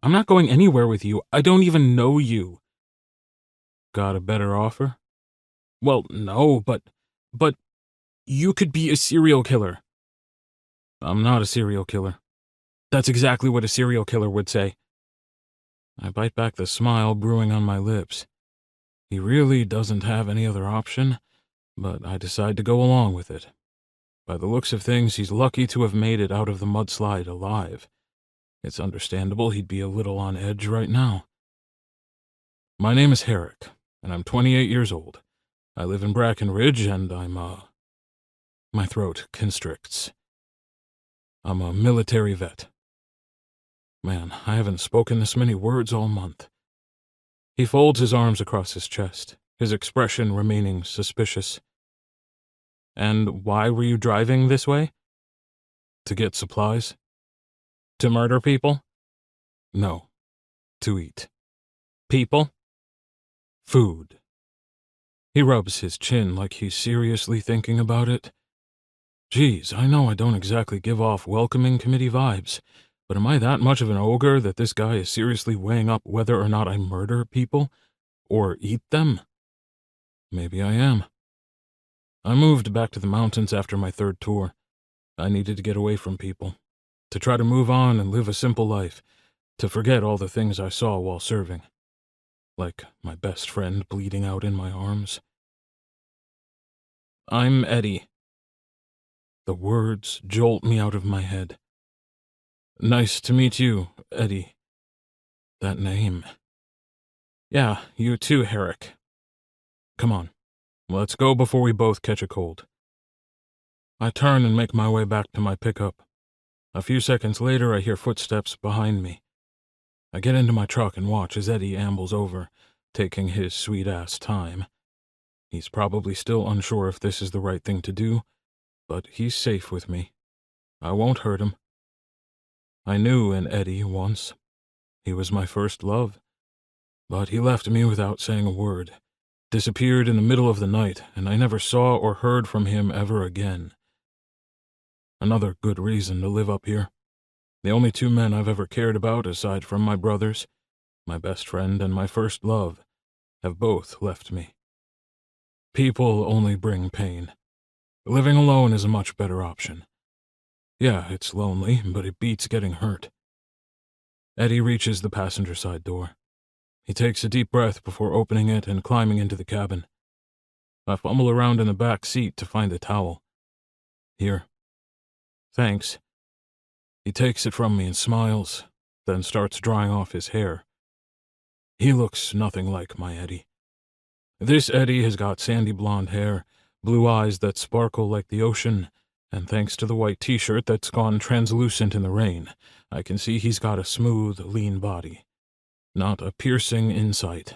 I'm not going anywhere with you. I don't even know you. Got a better offer? Well, no, but you could be a serial killer. I'm not a serial killer. That's exactly what a serial killer would say. I bite back the smile brewing on my lips. He really doesn't have any other option, but I decide to go along with it. By the looks of things, he's lucky to have made it out of the mudslide alive. It's understandable he'd be a little on edge right now. My name is Harrick, and I'm 28 years old. I live in Brackenridge, and my throat constricts. I'm a military vet. Man, I haven't spoken this many words all month. He folds his arms across his chest, his expression remaining suspicious. And why were you driving this way? To get supplies? To murder people? No. To eat. People? Food. He rubs his chin like he's seriously thinking about it. Geez, I know I don't exactly give off welcoming committee vibes, but am I that much of an ogre that this guy is seriously weighing up whether or not I murder people? Or eat them? Maybe I am. I moved back to the mountains after my third tour. I needed to get away from people, to try to move on and live a simple life, to forget all the things I saw while serving. Like my best friend bleeding out in my arms. I'm Eddie. The words jolt me out of my head. Nice to meet you, Eddie. That name. Yeah, you too, Harrick. Come on, let's go before we both catch a cold. I turn and make my way back to my pickup. A few seconds later, I hear footsteps behind me. I get into my truck and watch as Eddie ambles over, taking his sweet-ass time. He's probably still unsure if this is the right thing to do, but he's safe with me. I won't hurt him. I knew an Eddie once. He was my first love. But he left me without saying a word, disappeared in the middle of the night, and I never saw or heard from him ever again. Another good reason to live up here. The only two men I've ever cared about, aside from my brothers, my best friend and my first love, have both left me. People only bring pain. Living alone is a much better option. Yeah, it's lonely, but it beats getting hurt. Eddie reaches the passenger side door. He takes a deep breath before opening it and climbing into the cabin. I fumble around in the back seat to find a towel. Here. Thanks. He takes it from me and smiles, then starts drying off his hair. He looks nothing like my Eddie. This Eddie has got sandy blonde hair, blue eyes that sparkle like the ocean, and thanks to the white t-shirt that's gone translucent in the rain, I can see he's got a smooth, lean body. Not a piercing insight.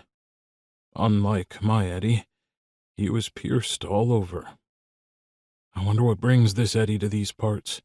Unlike my Eddie, he was pierced all over. I wonder what brings this Eddie to these parts.